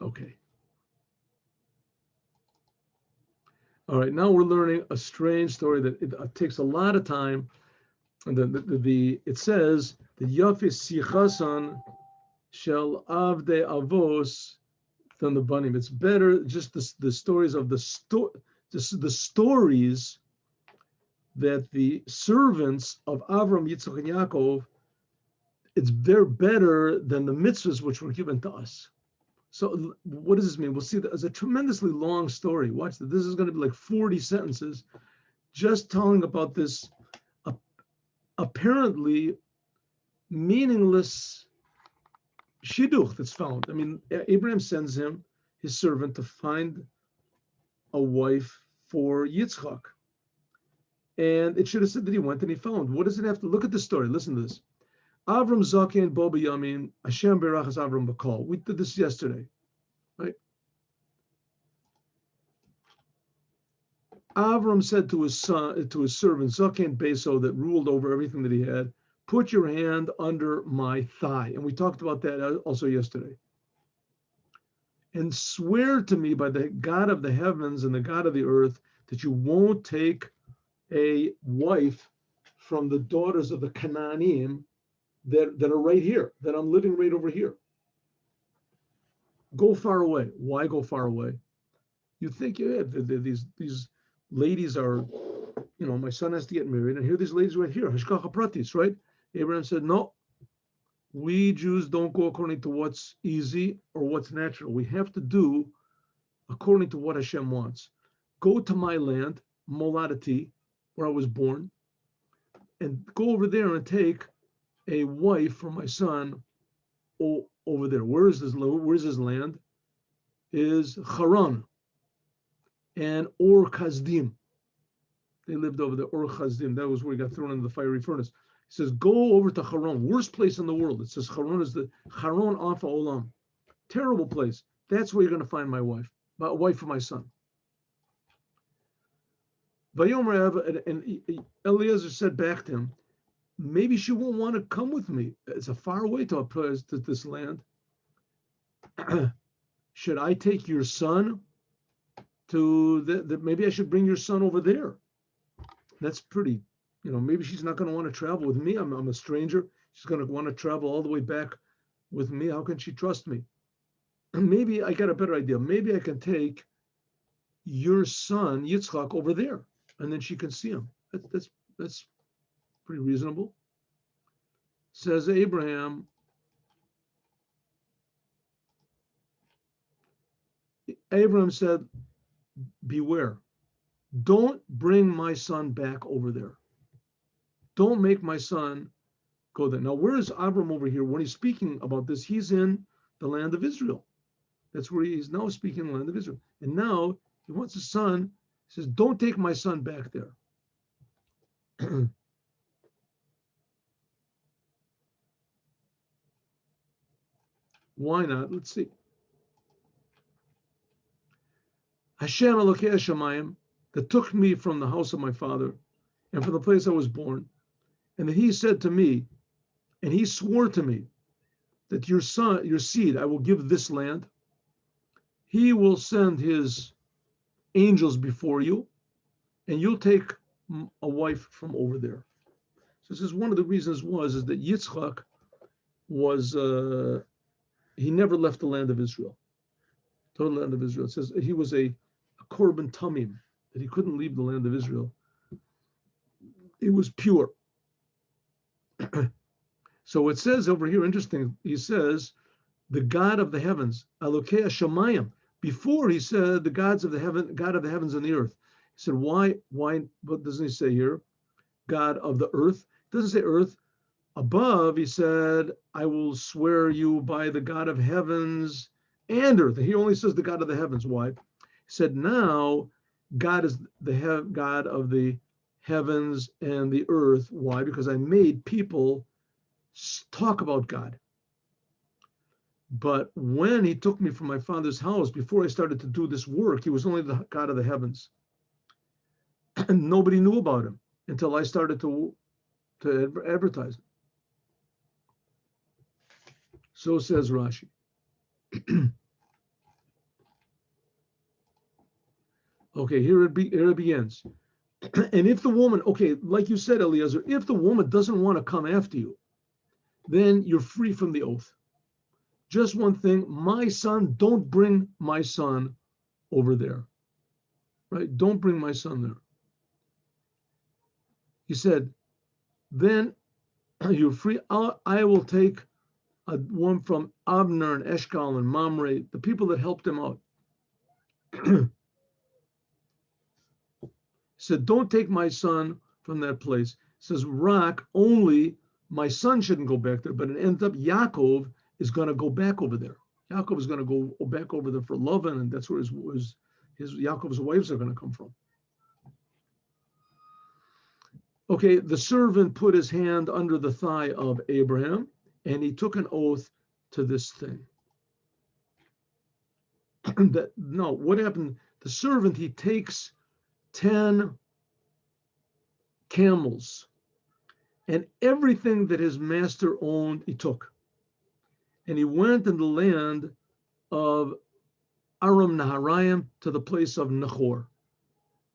Okay. All right. Now we're learning a strange story that it takes a lot of time. And it says the Yafis Sichasan Shel Avde Avos than the Banim. It's better just the stories of just the stories that the servants of Avram, Yitzchak, and Yaakov, they're better than the mitzvahs which were given to us. So what does this mean? We'll see that as a tremendously long story. Watch that. This is going to be like 40 sentences just telling about this apparently meaningless shidduch that's found. I mean, Abraham sends him, his servant, to find a wife for Yitzchak. And it should have said that he went and he found. What does it have to look at the story? Listen to this. Avram Zaken Boba Yamin Hashem Berachas Avram Bakal. We did this yesterday, right? Avram said to his son, to his servant Zaken Beso, that ruled over everything that he had, put your hand under my thigh. And we talked about that also yesterday. And swear to me by the God of the heavens and the God of the earth that you won't take a wife from the daughters of the Canaanim that are right here, that I'm living right over here. Go far away. Why go far away? You think, yeah, these ladies are, my son has to get married, and here these ladies right here, Hashgacha Pratis, right? Abraham said, no, we Jews don't go according to what's easy or what's natural. We have to do according to what Hashem wants. Go to my land, Moladati, where I was born, and go over there and take a wife for my son over there. Where's his land? Is Haran and Or Kasdim. They lived over there, Or Kasdim. That was where he got thrown into the fiery furnace. He says, go over to Haran, worst place in the world. It says Haran is the Haran Afa Olam. Terrible place. That's where you're going to find my wife for my son. Vayomer, and Eliezer said back to him, maybe she won't want to come with me. It's a far way to this land. Should I take your son to maybe I should bring your son over there? That's pretty, maybe she's not going to want to travel with me. I'm a stranger. She's going to want to travel all the way back with me. How can she trust me? And maybe I got a better idea. Maybe I can take your son, Yitzchak, over there, and then she can see him. That's pretty reasonable. Says Abraham, said, beware. Don't bring my son back over there. Don't make my son go there. Now, where is Abram over here? When he's speaking about this, he's in the land of Israel. That's where he's now speaking in the land of Israel. And now he wants his son. He says, don't take my son back there. Why not? Let's see. Hashem Elokei Hashemayim, that took me from the house of my father and from the place I was born, and that he said to me, and he swore to me, that your son, your seed, I will give this land. He will send his angels before you, and you'll take a wife from over there. So this is one of the reasons is that Yitzchak was, he never left the land of Israel. Total land of Israel. It says he was a korban tamim, that he couldn't leave the land of Israel. It was pure. So it says over here, interesting, he says, the God of the heavens, Elokei Hashemayim. Before he said the gods of the heaven, God of the heavens and the earth. He said, why, what doesn't he say here? God of the earth. It doesn't say earth. Above, he said, I will swear you by the God of heavens and earth. He only says the God of the heavens. Why? He said, now God is the God of the heavens and the earth. Why? Because I made people talk about God. But when he took me from my father's house, before I started to do this work, he was only the God of the heavens. And nobody knew about him until I started to advertise him. So says Rashi. Okay, here it begins. And if the woman, okay, like you said, Eliezer, if the woman doesn't want to come after you, then you're free from the oath. Just one thing, my son, don't bring my son over there, right? Don't bring my son there. He said, then you're free. I will take one from Abner and Eshkol and Mamre, the people that helped him out. He said, don't take my son from that place. He says, Rak, only my son shouldn't go back there, but it ends up Yaakov is going to go back over there. Yaakov is going to go back over there for Lavan, and that's where his Yaakov's wives are going to come from. Okay, the servant put his hand under the thigh of Abraham, and he took an oath to this thing. What happened? The servant, he takes 10 camels, and everything that his master owned, he took. And he went in the land of Aram Naharaim to the place of Nahor.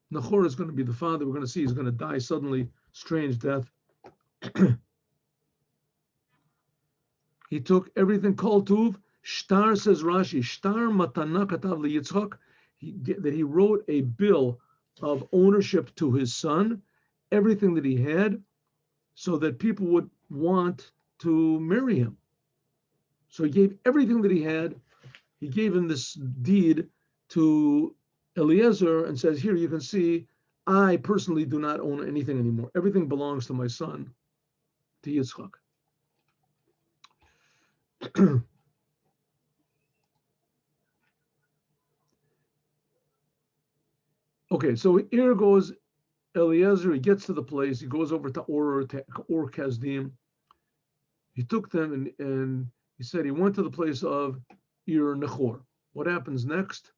Nahor is going to be the father. We're going to see he's going to die suddenly, strange death. He took everything called Tuv. Shtar, says Rashi, Shtar matana katav liYitzchak, that he wrote a bill of ownership to his son, everything that he had, so that people would want to marry him. So he gave everything that he had. He gave him this deed to Eliezer and says, here, you can see, I personally do not own anything anymore. Everything belongs to my son, to Yitzchak. Okay, so here goes Eliezer. He gets to the place. He goes over to Ur Kasdim. He took them and he said he went to the place of Ir Nechor. What happens next?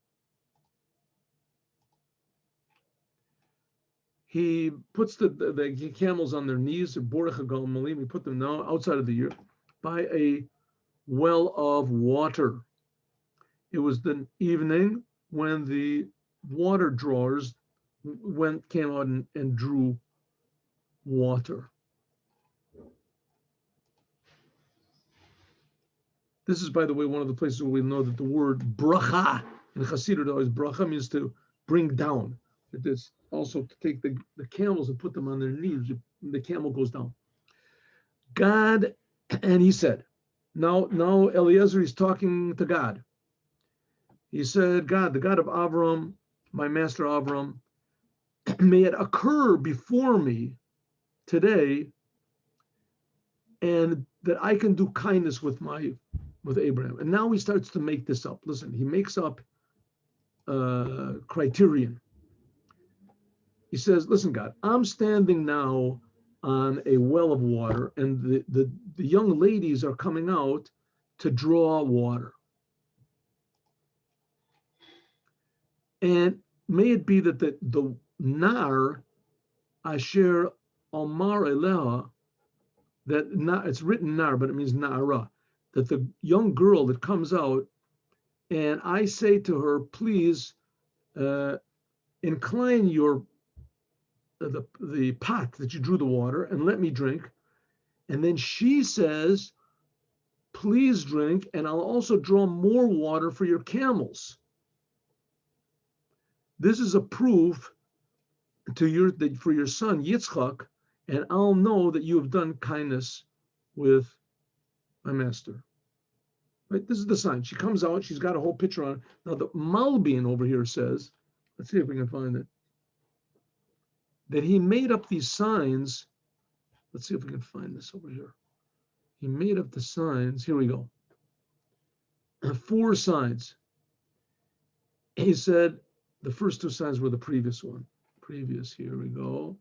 He puts the camels on their knees. He put them now outside of the year by a well of water. It was the evening when the water drawers came out and drew water. This is, by the way, one of the places where we know that the word bracha in Chassidut always bracha means to bring down. It is also to take the camels and put them on their knees. The camel goes down. God, and he said, now Eliezer is talking to God. He said, God, the God of Avram, my master Avram, may it occur before me today, and that I can do kindness with Abraham. And now he starts to make this up. Listen, he makes up criterion. He says, listen, God, I'm standing now on a well of water, and the young ladies are coming out to draw water. And may it be that the nar asher omar eleha, that it's written nar, but it means na'ara, that the young girl that comes out, and I say to her, please incline the pot that you drew the water and let me drink. And then she says, please drink, and I'll also draw more water for your camels. This is a proof for your son Yitzchak, and I'll know that you have done kindness with my master. Right? This is the sign. She comes out. She's got a whole picture on it. Now the Malbin over here says, let's see if we can find it, that he made up these signs. Let's see if we can find this over here. He made up the signs. Here we go. 4 signs. He said the first 2 signs were the previous one. Here we go.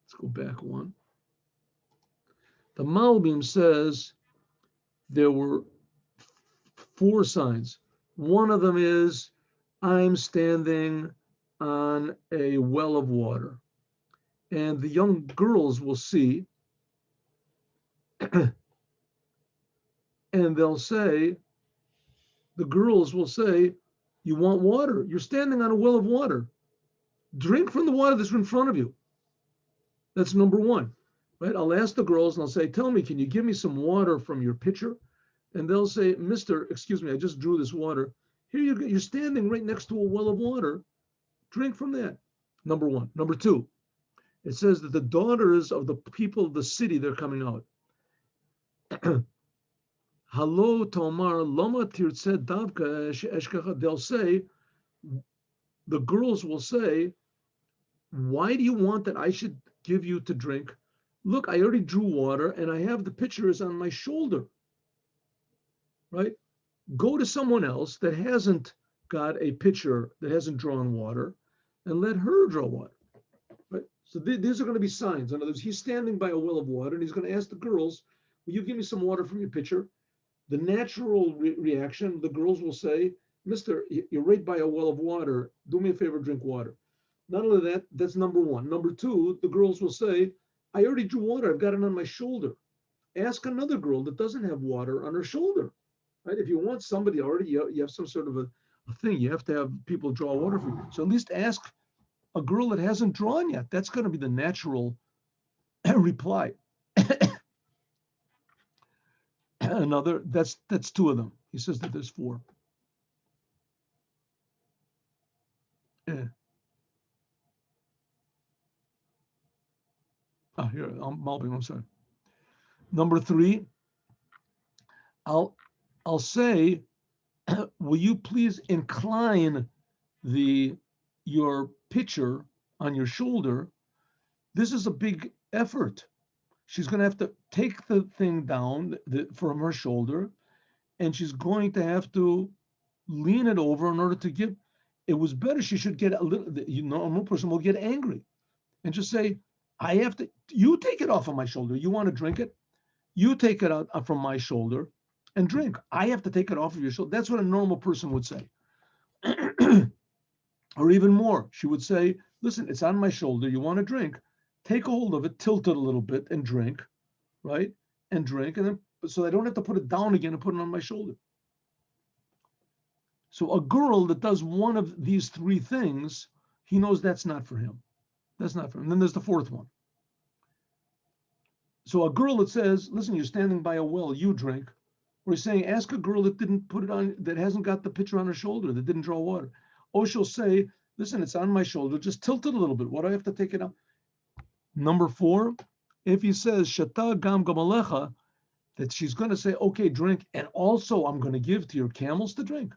Let's go back one. The Malbim says there were 4 signs. One of them is, I'm standing on a well of water. And the young girls will see, and they'll say, the girls will say, You want water. You're standing on a well of water. Drink from the water that's in front of you. That's number one, right? I'll ask the girls and I'll say, tell me, can you give me some water from your pitcher? And they'll say, Mister, excuse me, I just drew this water. Here you go. You're standing right next to a well of water. Drink from that. Number one. Number two, it says that the daughters of the people of the city, they're coming out. Hello, Tomar, Lama Tirtse Davka Eshkacha. They'll say, the girls will say, why do you want that I should give you to drink? Look, I already drew water and I have the pitcher is on my shoulder, right? Go to someone else that hasn't got a pitcher, that hasn't drawn water, and let her draw water, right? So these are going to be signs. In other words, he's standing by a well of water and he's going to ask the girls, will you give me some water from your pitcher? The natural reaction, the girls will say, Mister, you're right by a well of water. Do me a favor, drink water. Not only that, that's number one. Number two, the girls will say, I already drew water. I've got it on my shoulder. Ask another girl that doesn't have water on her shoulder, right? If you want somebody already, you have some sort of a thing. You have to have people draw water for you. So at least ask a girl that hasn't drawn yet. That's going to be the natural reply. Another, that's two of them. He says that there's four. Here, I'm sorry. Number three, I'll say, will you please incline your pitcher on your shoulder? This is a big effort. She's going to have to take the thing down from her shoulder, and she's going to have to lean it over in order to give. It was better she should get a little, normal person will get angry and just say, I have to, you take it off of my shoulder. You want to drink it? You take it out from my shoulder and drink. I have to take it off of your shoulder. That's what a normal person would say. Or even more, she would say, listen, it's on my shoulder. You want to drink? Take a hold of it, tilt it a little bit and drink, right? And drink, and then so I don't have to put it down again and put it on my shoulder. So a girl that does one of these three things, he knows that's not for him. That's not for him. And then there's the fourth one. So a girl that says, listen, you're standing by a well, you drink. Or he's saying, ask a girl that didn't put it on, that hasn't got the pitcher on her shoulder, that didn't draw water. Or she'll say, listen, it's on my shoulder, just tilt it a little bit. What do I have to take it out? Number four, if he says, Shata gam gamalecha, that she's going to say, okay, drink, and also I'm going to give to your camels to drink.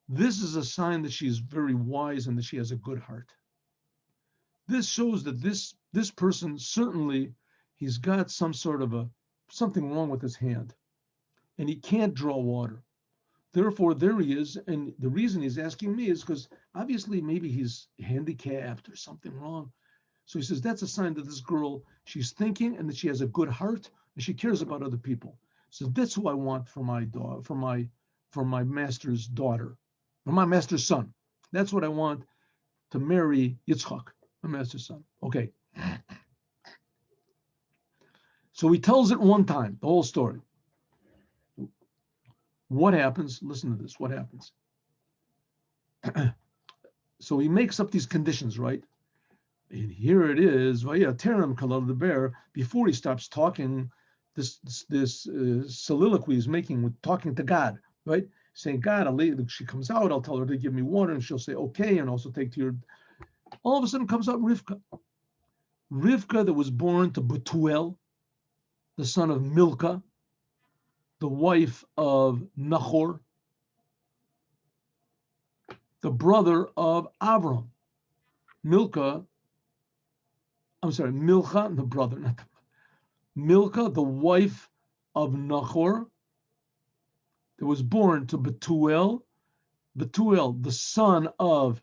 This is a sign that she's very wise and that she has a good heart. This shows that this person, certainly, he's got some sort of something wrong with his hand, and he can't draw water. Therefore, there he is, and the reason he's asking me is because obviously maybe he's handicapped or something wrong. So he says that's a sign that this girl, she's thinking and that she has a good heart and she cares about other people. So that's who I want for my daughter, for my master's daughter, or my master's son. That's what I want to marry Yitzchak, my master's son. Okay. So he tells it one time, the whole story. What happens? Listen to this. What happens? So he makes up these conditions, right? And here it is. Terem kalal the bear. Before he stops talking, this soliloquy he's making with talking to God, right? Saying, God, she comes out. I'll tell her to give me water, and she'll say, okay, and also take to your. All of a sudden comes out Rivka. Rivka that was born to Betuel, the son of Milcah, the wife of Nahor, the brother of Avram. Milcah, the brother, not the Milcah, the wife of Nahor, that was born to Betuel, the son of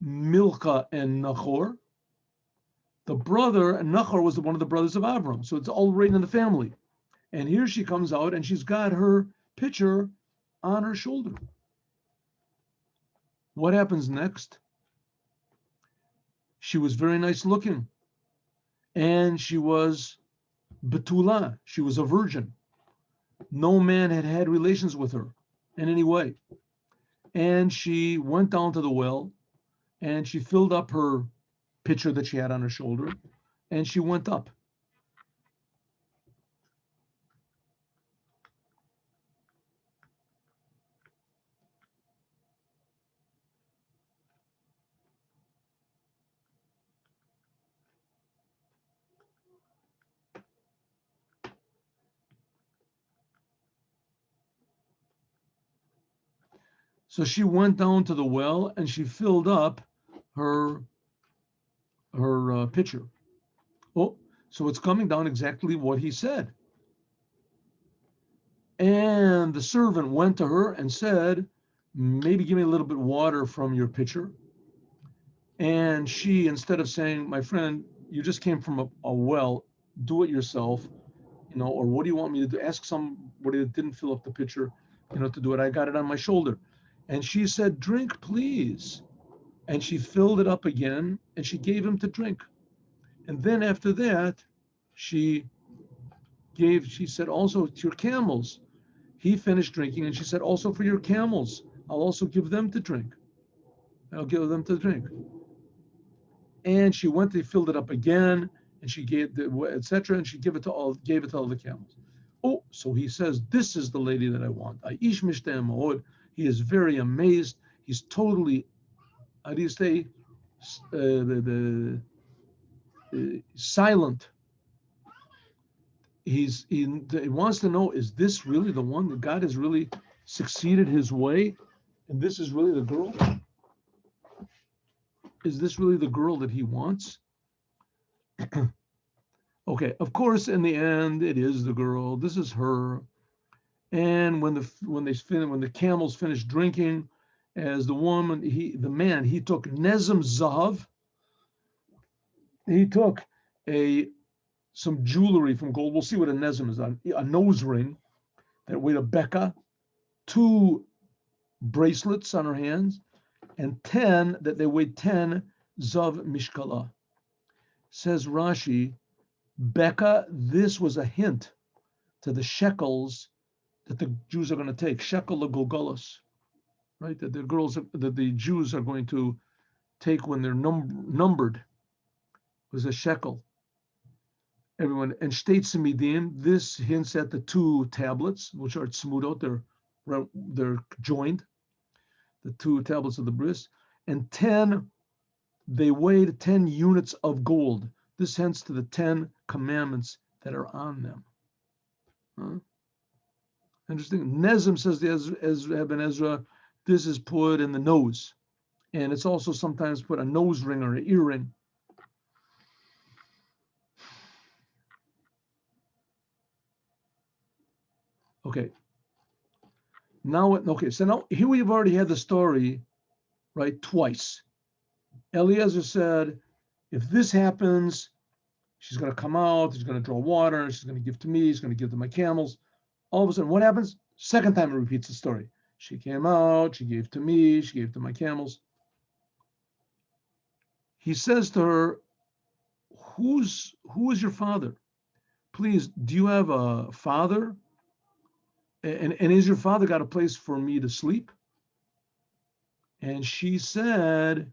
Milcah and Nahor. The brother, and Nahor was one of the brothers of Avram, so it's all right in the family. And here she comes out, and she's got her pitcher on her shoulder. What happens next? She was very nice looking, and she was Betula. She was a virgin. No man had had relations with her in any way. and she went down to the well, and she filled up her pitcher that she had on her shoulder, and she went up. So she went down to the well and she filled up her pitcher. Oh, so it's coming down exactly what he said. And the servant went to her and said, maybe give me a little bit of water from your pitcher. And she, instead of saying, my friend, you just came from a well, do it yourself, or what do you want me to do? Ask somebody that didn't fill up the pitcher, to do it. I got it on my shoulder. And she said, drink, please. And she filled it up again and she gave him to drink. And then after that, she said, also to your camels. He finished drinking and she said, also for your camels, I'll also give them to drink. I'll give them to drink. And she went, they filled it up again, and she gave etc. And she gave it to all the camels. Oh, so he says, this is the lady that I want. Aish mishteh ma'od. He is very amazed. He's totally, how do you say, silent. He wants to know, is this really the one that God has really succeeded his way? And this is really the girl? Is this really the girl that he wants? Okay, of course, in the end, it is the girl. This is her. And when the camels finished drinking, as the man, he took nezem zahav. He took some jewelry from gold. We'll see what a nezem is. A nose ring that weighed a beka, 2 bracelets on her hands, and 10 that they weighed 10 zav mishkala. Says Rashi, beka, this was a hint to the shekels that the Jews are going to take, shekel golgolos, right? That the Jews are going to take when they're numbered, was a shekel. Everyone, and state semidim, this hints at the 2 tablets, which are tzmudot, they're joined, the 2 tablets of the bris, and 10, they weighed 10 units of gold. This hints to the 10 commandments that are on them. Huh? Interesting. Nezim, says the Ibn Ezra, this is put in the nose. And it's also sometimes put a nose ring or an earring. Okay. So now here we've already had the story, right, twice. Eliezer said, if this happens, she's going to come out, she's going to draw water, she's going to give to me, she's going to give to my camels. All of a sudden, what happens? Second time it repeats the story. She came out, she gave to me, she gave to my camels. He says to her, who is your father? Please, do you have a father? And is your father got a place for me to sleep? And she said,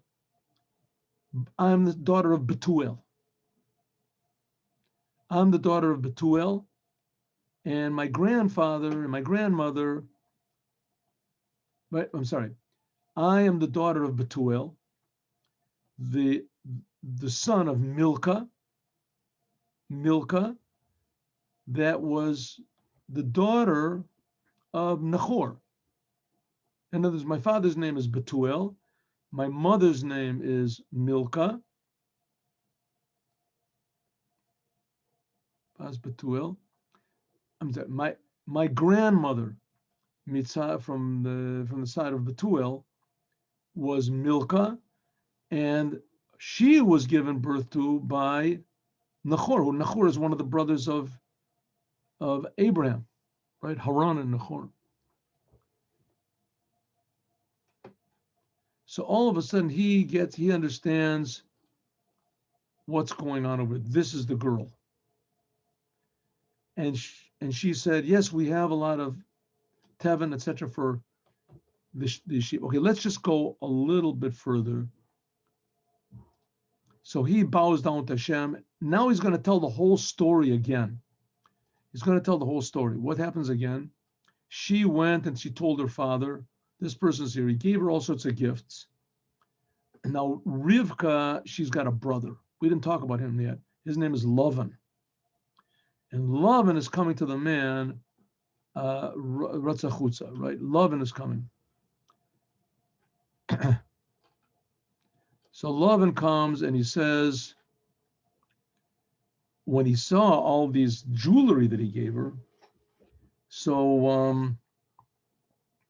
I'm the daughter of Betuel. I'm the daughter of Betuel, and my grandfather and my grandmother, right? I'm sorry. I am the daughter of Betuel, the son of Milcah. Milcah, that was the daughter of Nahor. In other words, my father's name is Betuel. My mother's name is Milcah. As Betuel. I'm sorry, my grandmother, Mitzah, from the side of Betuel, was Milcah, and she was given birth to by Nahor. Nahor is one of the brothers of Abraham, right? Haran and Nahor. So all of a sudden he understands what's going on over. This is the girl, and she said, yes, we have a lot of tevin, etc., for the sheep. Okay, let's just go a little bit further. So he bows down to Hashem. Now he's going to tell the whole story again. He's going to tell the whole story. What happens again? She went and she told her father, this person's here. He gave her all sorts of gifts. And now Rivka, she's got a brother. We didn't talk about him yet. His name is Lavan. And Lavan is coming to the man, Ratzachutza, right? Lavan is coming. So Lavan comes and he says, when he saw all these jewelry that he gave her, so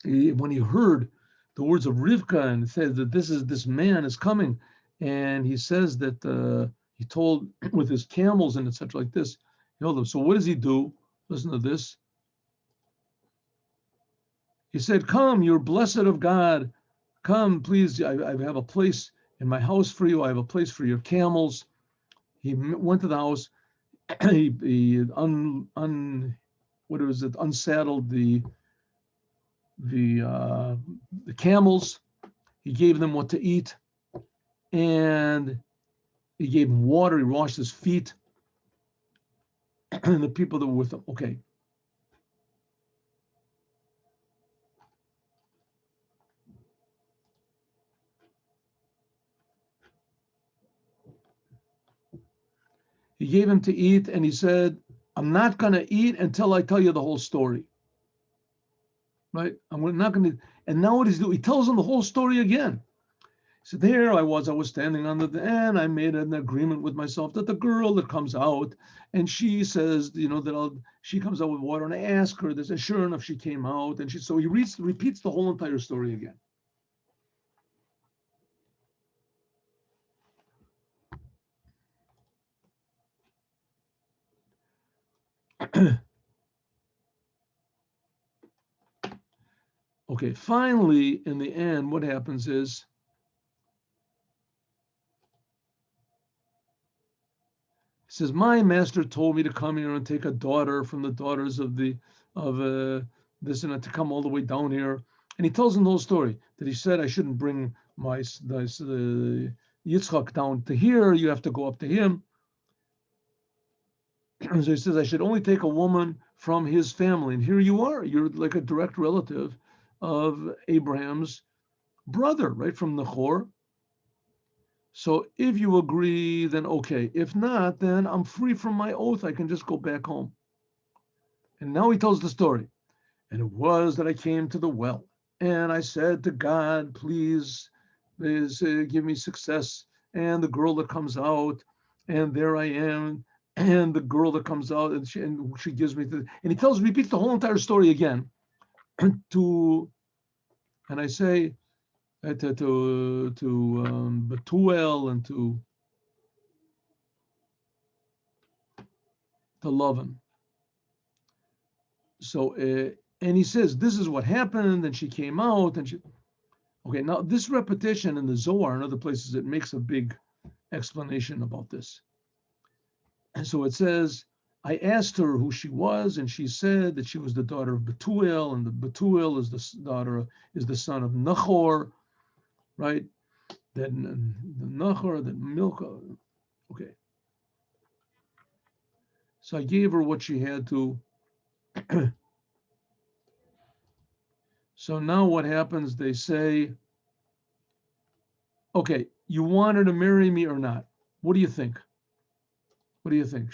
when he heard the words of Rivka and said that this man is coming, and he says that he told with his camels and etc. like this, so what does he do? Listen to this. He said, "Come, you're blessed of God. Come, please. I have a place in my house for you. I have a place for your camels." He went to the house. He unsaddled the camels. He gave them what to eat, and he gave them water. He washed his feet, and the people that were with him. Okay. He gave him to eat, and he said, "I'm not going to eat until I tell you the whole story." Right? I'm not going to. And now what does he do? He tells him the whole story again. He said, "There I was standing on and I made an agreement with myself that the girl that comes out, and she says, she comes out with water, and I ask her this, and sure enough, she came out, and so he repeats the whole entire story again." Okay, finally, in the end, what happens is, he says, "My master told me to come here and take a daughter from the daughters of this and to come all the way down here." And he tells him the whole story, that he said, "I shouldn't bring my Yitzchak down to here. You have to go up to him." So he says, "I should only take a woman from his family." And here you are. You're like a direct relative of Abraham's brother, right, from Nahor. So if you agree, then okay. If not, then I'm free from my oath. I can just go back home. And now he tells the story. "And it was that I came to the well, and I said to God, please give me success." And the girl that comes out, and there I am, and the girl that comes out, and she gives me and he repeats the whole entire story again. And I say to Betuel and to Lavan. So and he says, "This is what happened," and she came out, and she. Okay, now this repetition in the Zohar and other places, it makes a big explanation about this. And so it says, "I asked her who she was, and she said that she was the daughter of Betuel, and the Betuel is the son of Nahor, right? Then the Nahor, then Milcah." Okay. So I gave her what she had to. So now what happens? They say, "Okay, you want her to marry me or not? What do you think? What do you think?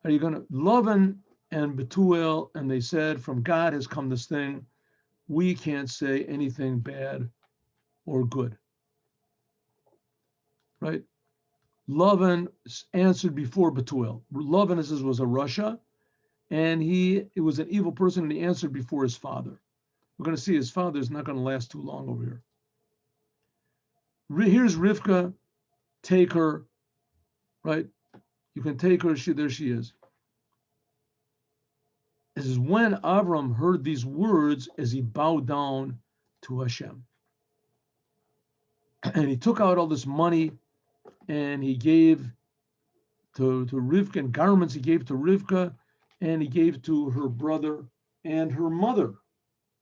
Are you going to Lavan and Betuel?" And they said, "From God has come this thing. We can't say anything bad or good." Right? Lavan answered before Betuel. Lavan, was a Russia, and it was an evil person, and he answered before his father. We're going to see his father is not going to last too long over here. Here's Rivka. Take her, right? You can take her. There she is. This is when Avram heard these words as he bowed down to Hashem. And he took out all this money and he gave to Rivka, and garments he gave to Rivka, and he gave to her brother and her mother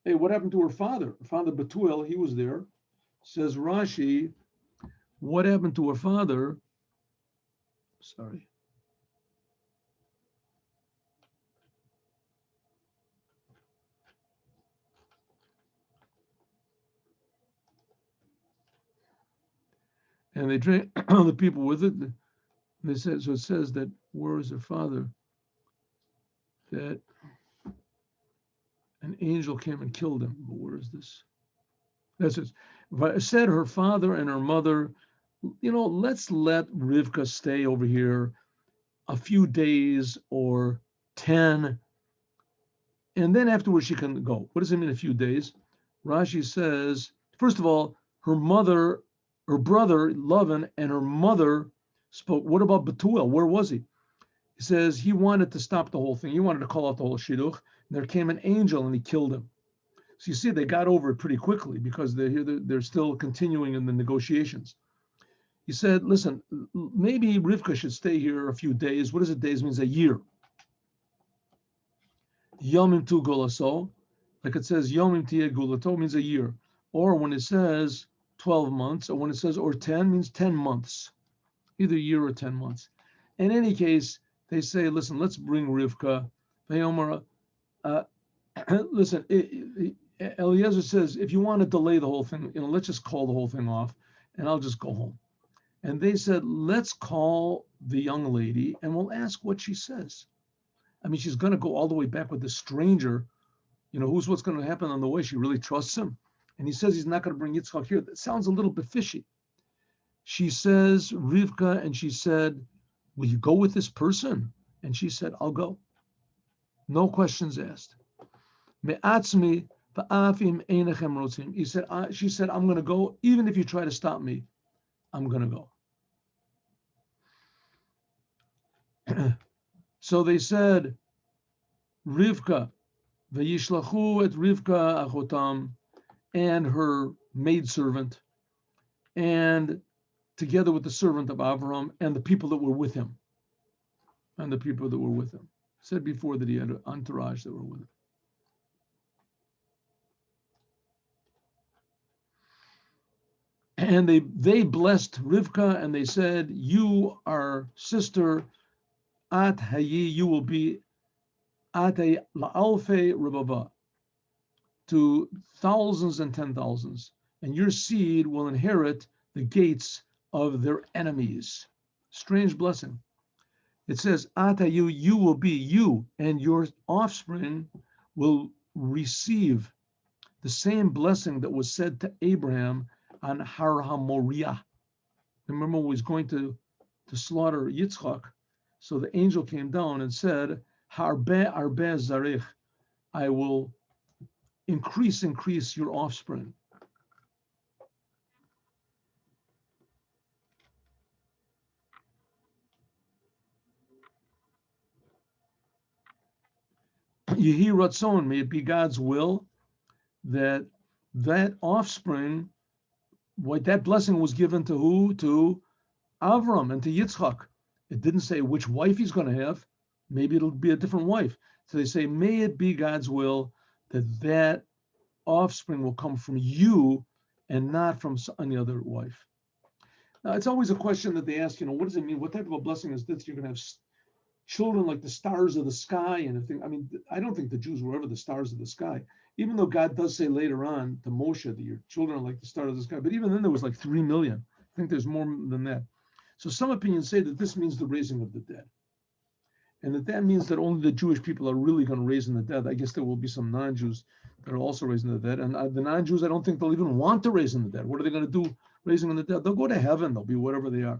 Hey, what happened to her father? Her father Betuel, he was there. Says Rashi, what happened to her father? Sorry. And they drank the people with it. They said, so it says that where is her father? That an angel came and killed him. But where is this? That's it. Said her father and her mother, let's let Rivka stay over here a few days or 10, and then afterwards she can go. What does it mean a few days? Rashi says, first of all, her mother, her brother, Lavan, and her mother spoke. What about Betuel? Where was he? He says he wanted to stop the whole thing. He wanted to call out the whole shidduch. There came an angel and he killed him. So you see, they got over it pretty quickly because they're still continuing in the negotiations. He said, listen, maybe Rivka should stay here a few days. What does it days? It means a year. Yomim tu golaso, like it says Yomim tia gulato means a year. Or when it says 12 months, or when it says or 10 means 10 months, either a year or 10 months. In any case, they say, listen, let's bring Rivka. Listen, Eliezer says, if you want to delay the whole thing, let's just call the whole thing off and I'll just go home. And they said, let's call the young lady and we'll ask what she says. I mean, she's going to go all the way back with this stranger. What's going to happen on the way? She really trusts him. And he says he's not going to bring Yitzchak here. That sounds a little bit fishy. She says, Rivka, and she said, will you go with this person? And she said, I'll go. No questions asked. Me'atzmi va'afim einachem rotzim. She said, I'm going to go. Even if you try to stop me, I'm going to go. So they said, Rivka, vayishlachu et Rivka achotam, and her maidservant, and together with the servant of Avram and the people that were with him. And the people that were with him. I said before that he had an entourage that were with him. And they blessed Rivka and they said, you are sister, at hayi, you will be at a la'alfe rababa, to thousands and 10,000s, and your seed will inherit the gates of their enemies. Strange blessing. It says, Atayu, you will be, you and your offspring will receive the same blessing that was said to Abraham on Har HaMoriah. Remember when he was going to slaughter Yitzchak? So the angel came down and said, Harbe arbe zarich, I will increase your offspring. Yehi Ratzon, may it be God's will that offspring, that blessing was given to who? To Avram and to Yitzchak. It didn't say which wife he's going to have. Maybe it'll be a different wife. So they say, may it be God's will that offspring will come from you and not from any other wife. Now, it's always a question that they ask, what does it mean? What type of a blessing is this? You're going to have children like the stars of the sky and everything. I mean, I don't think the Jews were ever the stars of the sky, even though God does say later on to Moshe that your children are like the stars of the sky. But even then there was like 3 million. I think there's more than that. So some opinions say that this means the raising of the dead. And that means that only the Jewish people are really going to raise in the dead. I guess there will be some non-Jews that are also raising the dead. And the non-Jews, I don't think they'll even want to raise in the dead. What are they going to do raising in the dead? They'll go to heaven. They'll be whatever they are.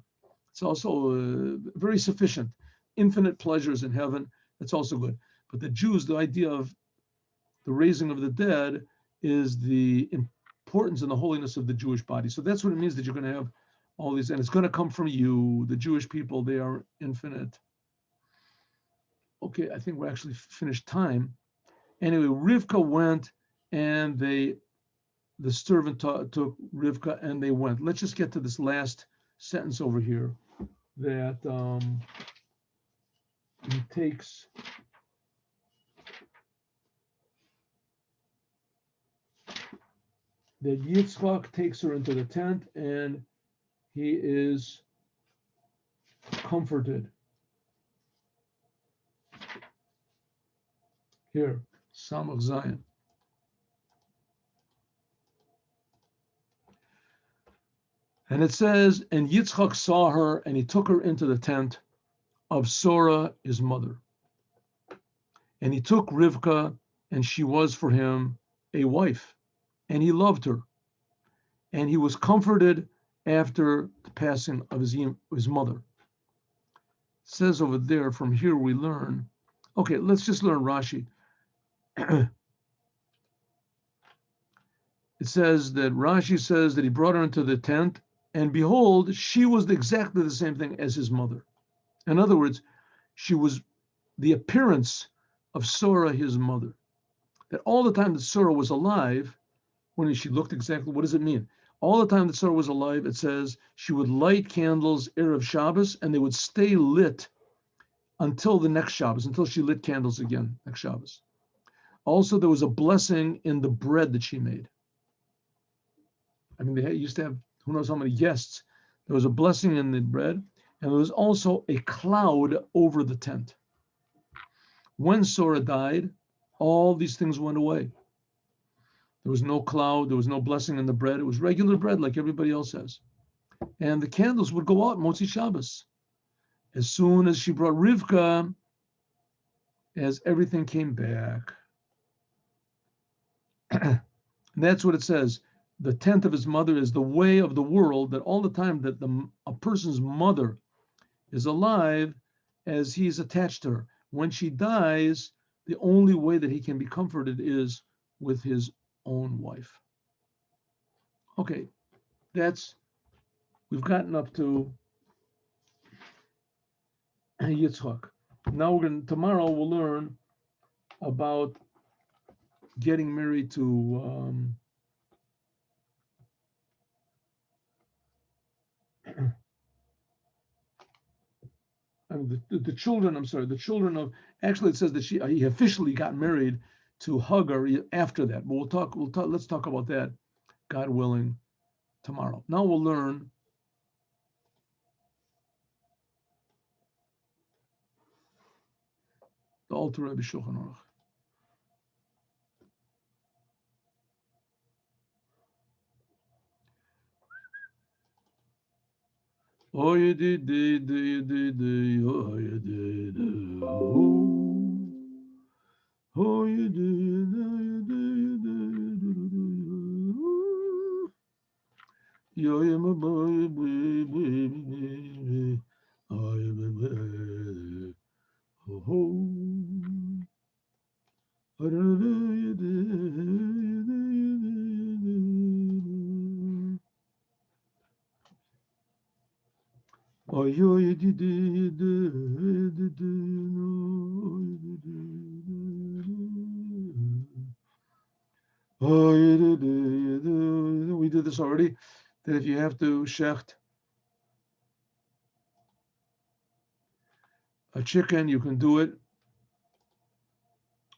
It's also very sufficient. Infinite pleasures in heaven. That's also good. But the Jews, the idea of the raising of the dead is the importance and the holiness of the Jewish body. So that's what it means that you're going to have all these, and it's going to come from you. The Jewish people, they are infinite. Okay, I think we're actually finished time. Anyway, Rivka went, and the servant took Rivka, and they went. Let's just get to this last sentence over here that he takes. that Yitzchak takes her into the tent and he is comforted. Here, Samach Zion. And it says, and Yitzchak saw her, and he took her into the tent of Sora, his mother. And he took Rivka, and she was for him a wife, and he loved her. And he was comforted after the passing of his mother. It says over there, from here we learn, okay, let's just learn Rashi. It says that Rashi says that he brought her into the tent, and behold, she was exactly the same thing as his mother. In other words, she was the appearance of Sora, his mother. That all the time that Sora was alive, when she looked exactly, what does it mean? All the time that Sora was alive, it says she would light candles Erev Shabbos, and they would stay lit until the next Shabbos, until she lit candles again next Shabbos. Also, there was a blessing in the bread that she made. I mean, they used to have who knows how many guests. There was a blessing in the bread, and there was also a cloud over the tent. When Sora died, all these things went away. There was no cloud, there was no blessing in the bread. It was regular bread like everybody else has. And the candles would go out Motzi Shabbos. As soon as she brought Rivka, as everything came back. And that's what it says. The tent of his mother is the way of the world, that all the time that a person's mother is alive, as he's attached to her. When she dies, the only way that he can be comforted is with his own wife. Okay, we've gotten up to Yitzchak. Now tomorrow we'll learn about getting married to the children. I'm sorry, the children of. Actually, it says that he officially got married to Hagar after that. But let's talk about that, God willing, tomorrow. Now we'll learn the Alter Rebbe Shulchan Aruch. Oh, you did, oh, you did, oh, you did, yo, you my boy, baby, oh, you my baby, oh, you did. Oh, you did, oh, we did this already. That if you have to shecht a chicken, you can do it.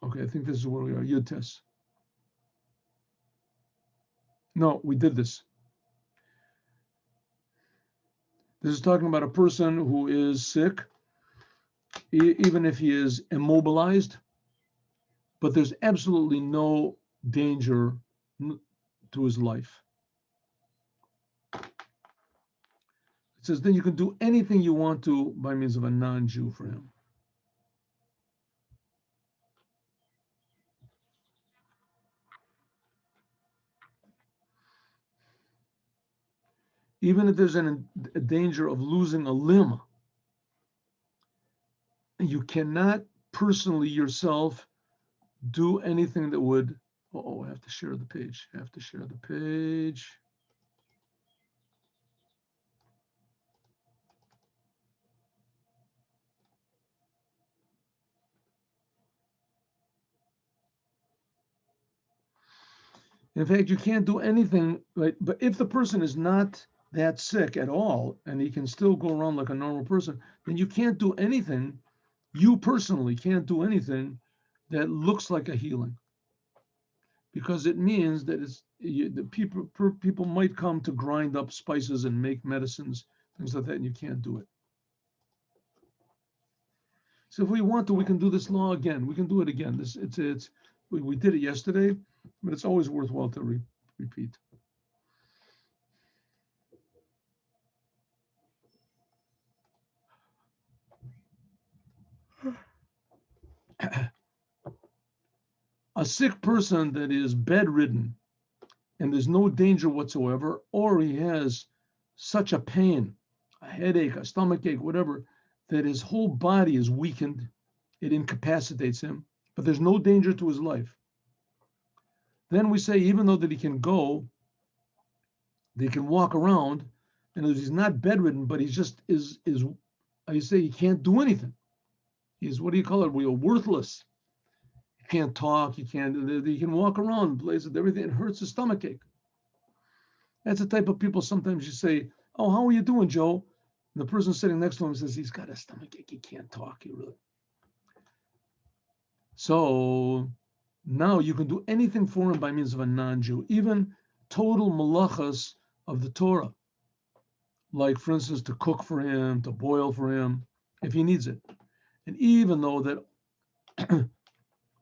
Okay, I think this is where we are. Yud Tes. No, we did this. This is talking about a person who is sick, even if he is immobilized, but there's absolutely no danger to his life. It says then you can do anything you want to by means of a non-Jew for him. Even if there's a danger of losing a limb, you cannot personally yourself do anything that would, I have to share the page. In fact, you can't do anything, right? But if the person is not that sick at all, and he can still go around like a normal person, then you can't do anything. You personally can't do anything that looks like a healing, because it means that the people might come to grind up spices and make medicines, things like that, and you can't do it. So if we want to, we can do this law again. We can do it again. We did it yesterday, but it's always worthwhile to repeat. A sick person that is bedridden and there's no danger whatsoever, or he has such a pain, a headache, a stomach ache, whatever, that his whole body is weakened, it incapacitates him, but there's no danger to his life. Then we say, even though that he can go, they can walk around, and he's not bedridden, but he's just I say he can't do anything. He's, what do you call it? We're worthless. He can't talk. He can walk around, plays with everything. It hurts his stomach ache. That's the type of people sometimes you say, "Oh, how are you doing, Joe?" And the person sitting next to him says, "He's got a stomach ache. He can't talk. He really." So now you can do anything for him by means of a non-Jew, even total malachas of the Torah, like, for instance, to cook for him, to boil for him, if he needs it. And even though that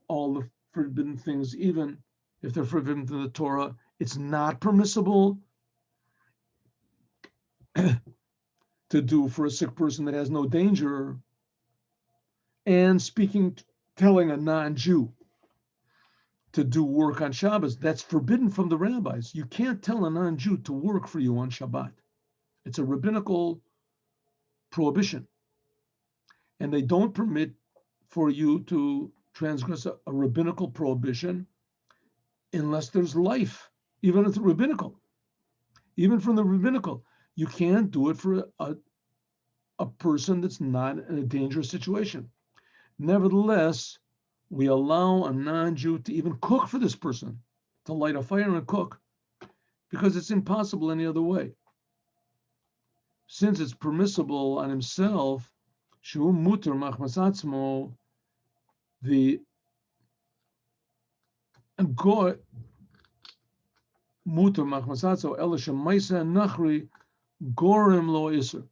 all the forbidden things, even if they're forbidden to the Torah, it's not permissible to do for a sick person that has no danger. And telling a non-Jew to do work on Shabbos, that's forbidden from the rabbis. You can't tell a non-Jew to work for you on Shabbat. It's a rabbinical prohibition. And they don't permit for you to transgress a rabbinical prohibition unless there's life, even if it's rabbinical. Even from the rabbinical, you can't do it for a person that's not in a dangerous situation. Nevertheless, we allow a non-Jew to even cook for this person, to light a fire and cook, because it's impossible any other way. Since it's permissible on himself, shu muter machmasatzmo, the goy muter machmasatzo elisha maisa nachri gorim lo iser.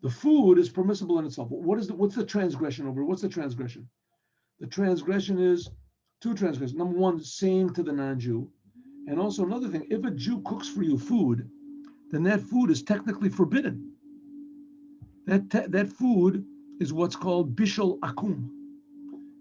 The food is permissible in itself. What's the transgression over? What's the transgression? The transgression is two transgressions. Number one, saying to the non-Jew. And also another thing, if a Jew cooks for you food, then that food is technically forbidden. That food is what's called bishul akum.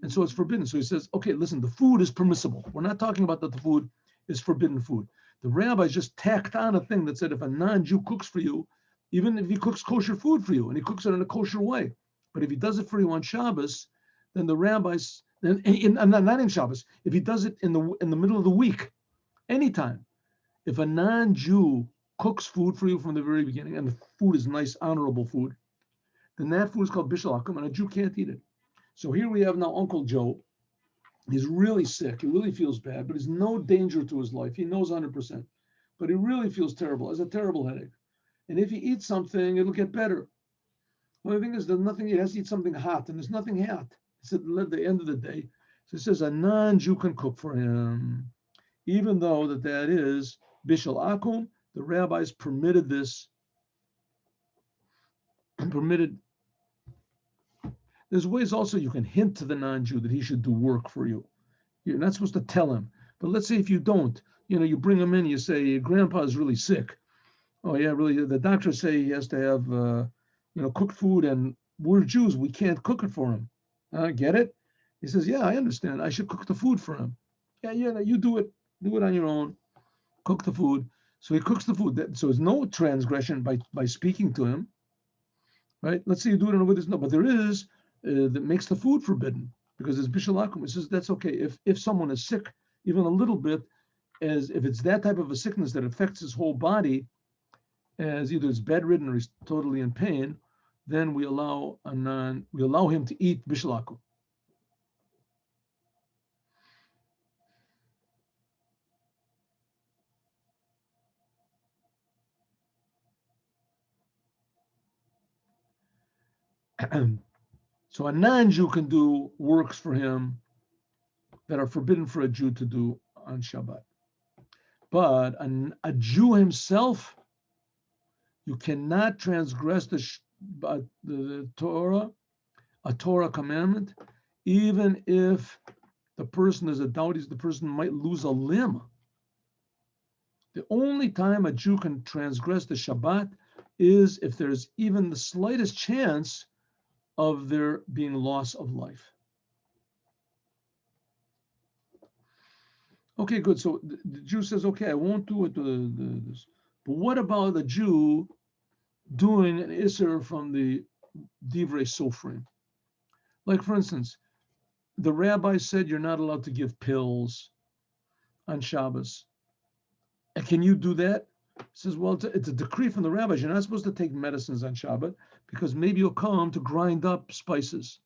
And so it's forbidden. So he says, okay, listen, the food is permissible. We're not talking about that the food is forbidden food. The rabbis just tacked on a thing that said if a non-Jew cooks for you, even if he cooks kosher food for you, and he cooks it in a kosher way, but if he does it for you on Shabbos, then the rabbis, not in Shabbos, if he does it in the middle of the week, anytime, if a non-Jew cooks food for you from the very beginning, and the food is nice, honorable food, then that food is called bishul akum, and a Jew can't eat it. So here we have now Uncle Joe. He's really sick. He really feels bad, but there's no danger to his life. He knows 100%, but he really feels terrible. Has a terrible headache. And if he eats something, it'll get better. Well, the thing is, there's nothing. He has to eat something hot, and there's nothing hot. It's at the end of the day. So it says a non-Jew can cook for him, even though that is bishul akum. The rabbis permitted this. Permitted. There's ways also you can hint to the non-Jew that he should do work for you. You're not supposed to tell him. But let's say if you don't, you bring him in, you say, your grandpa is really sick. Oh yeah, really, the doctors say he has to have, cooked food, and we're Jews, we can't cook it for him. Get it? He says, yeah, I understand. I should cook the food for him. Yeah, you do it on your own. Cook the food. So he cooks the food. So there's no transgression by speaking to him, right? Let's say you do it in a way there's no, but there is, that makes the food forbidden, because it's bishul akum. It says that's okay if someone is sick, even a little bit, as if it's that type of a sickness that affects his whole body, as either it's bedridden or he's totally in pain, then we allow him to eat bishul akum. So a non-Jew can do works for him that are forbidden for a Jew to do on Shabbat. But a Jew himself, you cannot transgress the Torah, a Torah commandment, even if the person is a doubter, the person might lose a limb. The only time a Jew can transgress the Shabbat is if there's even the slightest chance of there being loss of life. Okay, good. So the Jew says, okay, I won't do it. This. But what about the Jew doing an Isser from the Divrei Sofrim? Like, for instance, the rabbi said you're not allowed to give pills on Shabbos. And can you do that? He says, well, it's a decree from the rabbis. You're not supposed to take medicines on Shabbat because maybe you'll come to grind up spices.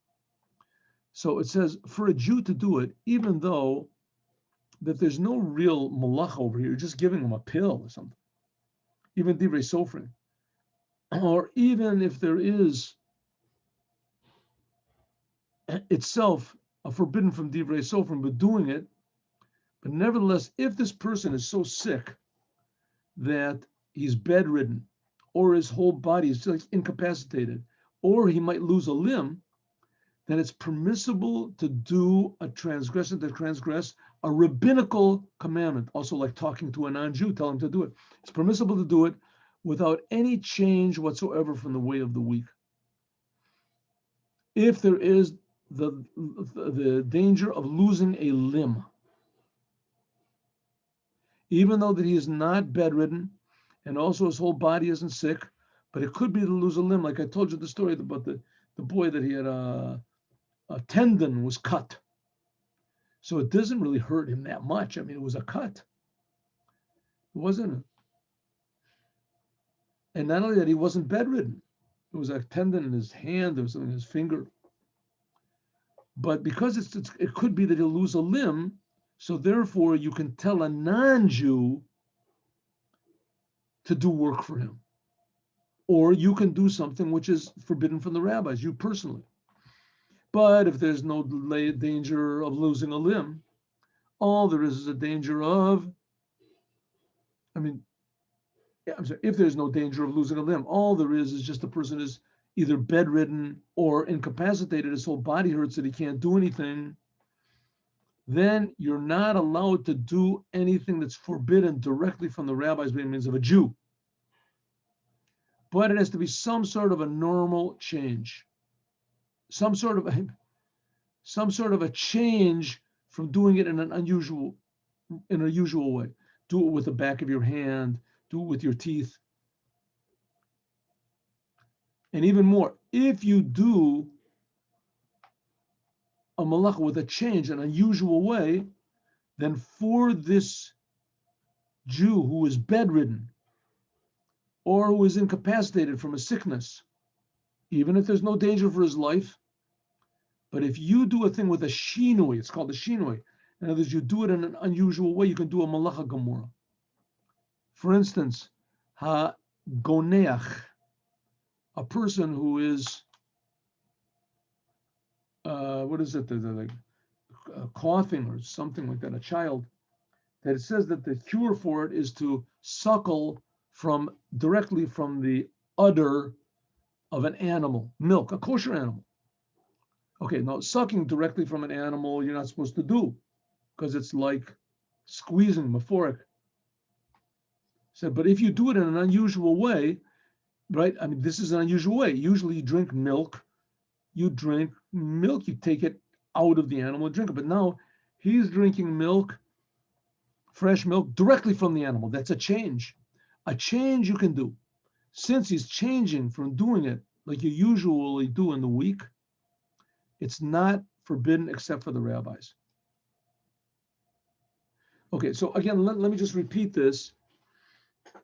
So it says for a Jew to do it, even though that there's no real malach over here, you're just giving him a pill or something, even divrei sofrim, or even if there is itself a forbidden from divrei sofrim, but doing it, but nevertheless, if this person is so sick that he's bedridden, or his whole body is like incapacitated, or he might lose a limb, then it's permissible to do a transgression, to transgress a rabbinical commandment, also like talking to a non-Jew, tell him to do it. It's permissible to do it without any change whatsoever from the way of the week. If there is the danger of losing a limb, even though that he is not bedridden, and also his whole body isn't sick, but it could be to lose a limb. Like I told you the story about the boy that he had a tendon was cut. So it doesn't really hurt him that much. I mean, it was a cut. It wasn't. And not only that, he wasn't bedridden. It was a tendon in his hand, there was something in his finger. But because it could be that he'll lose a limb, so therefore you can tell a non-Jew to do work for him. Or you can do something which is forbidden from the rabbis, you personally. But if there's no danger of losing a limb, all there is a danger of, if there's no danger of losing a limb, all there is just the person is either bedridden or incapacitated, his whole body hurts that he can't do anything, then you're not allowed to do anything that's forbidden directly from the rabbis by means of a Jew. But it has to be some sort of a normal change, some sort of a change from doing it in a usual way. Do it with the back of your hand, do it with your teeth. And even more, if you do a malacha with a change, an unusual way, then for this Jew who is bedridden or who is incapacitated from a sickness, even if there's no danger for his life, but if you do a thing with a shinui, it's called a shinui. In other words, you do it in an unusual way, you can do a malacha gemura. For instance, ha-goneach, a person who is, coughing or something like that, a child, that it says that the cure for it is to suckle directly from the udder of an animal, milk, a kosher animal. Okay, now sucking directly from an animal, you're not supposed to do, because it's like squeezing metaphoric. So, but if you do it in an unusual way, right? I mean, this is an unusual way. Usually you drink milk, you take it out of the animal and drink it. But now he's drinking milk, fresh milk, directly from the animal. That's a change. A change you can do. Since he's changing from doing it like you usually do in the week, it's not forbidden except for the rabbis. Okay, so again, let me just repeat this,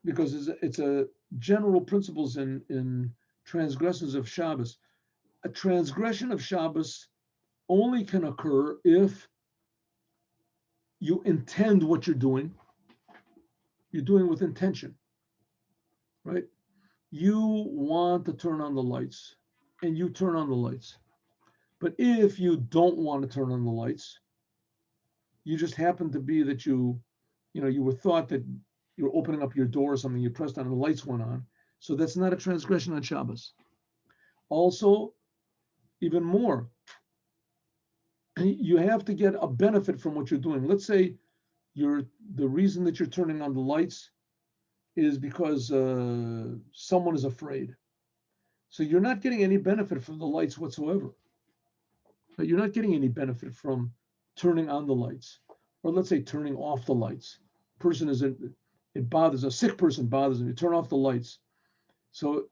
because it's a general principles in transgressions of Shabbos. A transgression of Shabbos only can occur if you intend what you're doing. You're doing it with intention, right? You want to turn on the lights, and you turn on the lights. But if you don't want to turn on the lights, you just happen to be that you you were thought that you were opening up your door or something, you pressed on and the lights went on. So that's not a transgression on Shabbos. Also, even more, you have to get a benefit from what you're doing. Let's say the reason that you're turning on the lights is because someone is afraid. So you're not getting any benefit from the lights whatsoever. But you're not getting any benefit from turning on the lights, or let's say turning off the lights. Person it bothers a sick person bothers him. You turn off the lights, so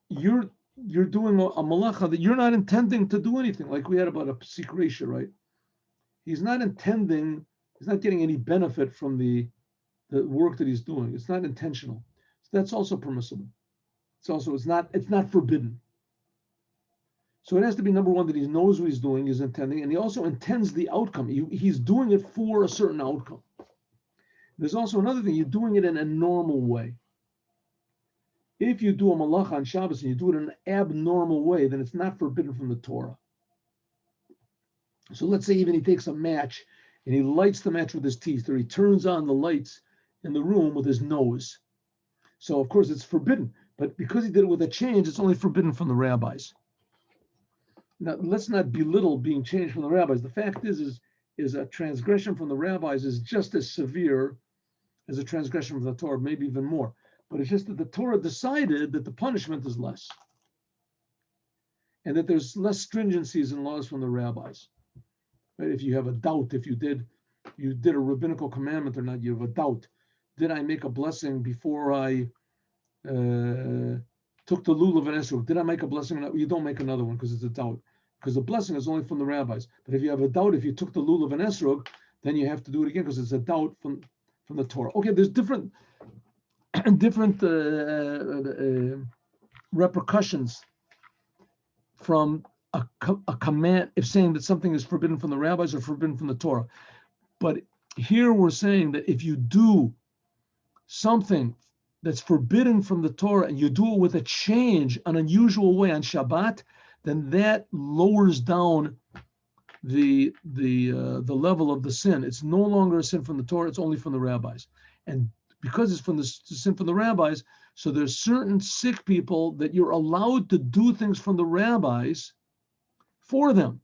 you're doing a malacha that you're not intending to do anything. Like we had about a sikresha, right? He's not getting any benefit from the work that he's doing. It's not intentional. So that's also permissible. It's not forbidden. So it has to be, number one, that he knows what he's doing, he's intending, and he also intends the outcome. He's doing it for a certain outcome. There's also another thing, you're doing it in a normal way. If you do a malacha on Shabbos and you do it in an abnormal way, then it's not forbidden from the Torah. So let's say even he takes a match and he lights the match with his teeth, or he turns on the lights in the room with his nose. So of course it's forbidden, but because he did it with a change, it's only forbidden from the rabbis. Now, let's not belittle being changed from the rabbis. The fact is a transgression from the rabbis is just as severe as a transgression from the Torah, maybe even more. But it's just that the Torah decided that the punishment is less, and that there's less stringencies in laws from the rabbis. Right? If you have a doubt, if you did a rabbinical commandment or not, you have a doubt. Did I make a blessing before I took the lulav and esrog? Did I make a blessing or not? You don't make another one because it's a doubt. Because the blessing is only from the rabbis. But if you have a doubt, if you took the lulav and esrog, then you have to do it again because it's a doubt from the Torah. Okay, there's different repercussions from a command, if saying that something is forbidden from the rabbis or forbidden from the Torah. But here we're saying that if you do something that's forbidden from the Torah and you do it with a change, an unusual way on Shabbat, then that lowers down the level of the sin. It's no longer a sin from the Torah, it's only from the rabbis. And because it's from the sin from the rabbis, so there's certain sick people that you're allowed to do things from the rabbis for them.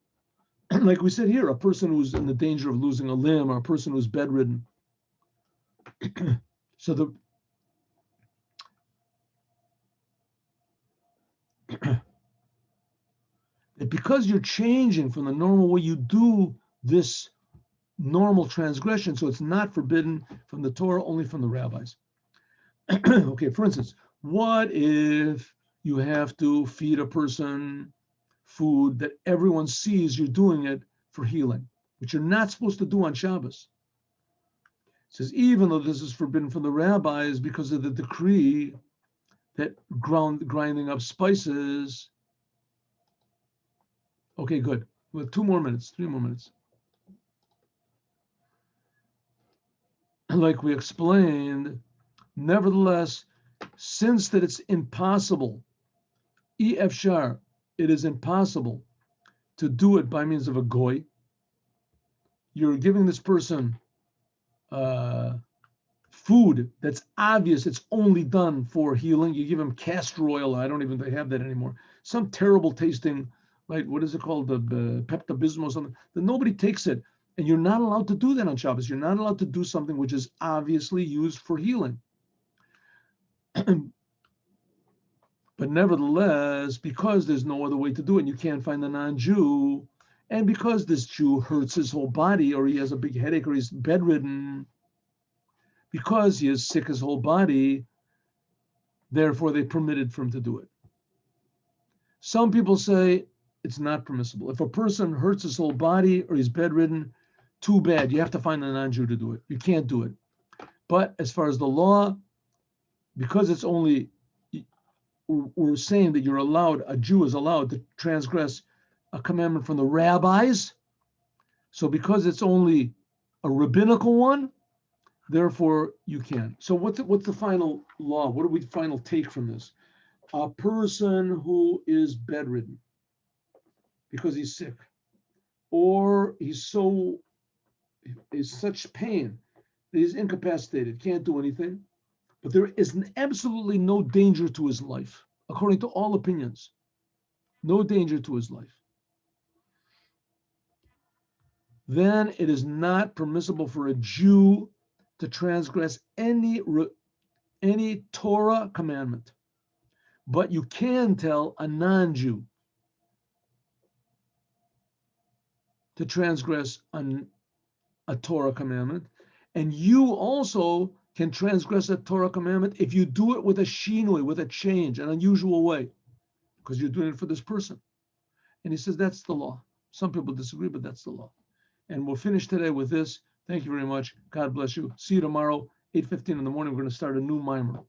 Like we said here, a person who's in the danger of losing a limb, or a person who's bedridden. So because you're changing from the normal way you do this normal transgression, so it's not forbidden from the Torah, only from the rabbis. Okay, for instance, what if you have to feed a person food that everyone sees you're doing it for healing, which you're not supposed to do on Shabbos? It says, even though this is forbidden from the rabbis because of the decree that grinding up spices. Okay, good. We have 3 more minutes. Like we explained, nevertheless, since that it's impossible, efshar, it is impossible to do it by means of a goy. You're giving this person food that's obvious, it's only done for healing. You give him castor oil. I don't even think they have that anymore. Some terrible tasting, right? What is it called? The Pepto-Bismol or something. That nobody takes it. And you're not allowed to do that on Shabbos. You're not allowed to do something which is obviously used for healing. But nevertheless, because there's no other way to do it, and you can't find a non-Jew, and because this Jew hurts his whole body, or he has a big headache, or he's bedridden, because he is sick his whole body, therefore they permitted for him to do it. Some people say it's not permissible. If a person hurts his whole body or he's bedridden, too bad. You have to find a non-Jew to do it. You can't do it. But as far as the law, because it's only, we're saying that you're allowed, a Jew is allowed to transgress a commandment from the rabbis. So because it's only a rabbinical one, therefore you can. So what's the final law? What do we final take from this? A person who is bedridden because he's sick, or he's such pain He's incapacitated, can't do anything, but there is absolutely no danger to his life, according to all opinions. No danger to his life. Then it is not permissible for a Jew to transgress any Torah commandment. But you can tell a non-Jew to transgress a Torah commandment. And you also can transgress a Torah commandment if you do it with a shinui, with a change, an unusual way, because you're doing it for this person. And he says that's the law. Some people disagree, but that's the law. And we'll finish today with this. Thank you very much. God bless you. See you tomorrow, 8:15 in the morning. We're going to start a new mimer.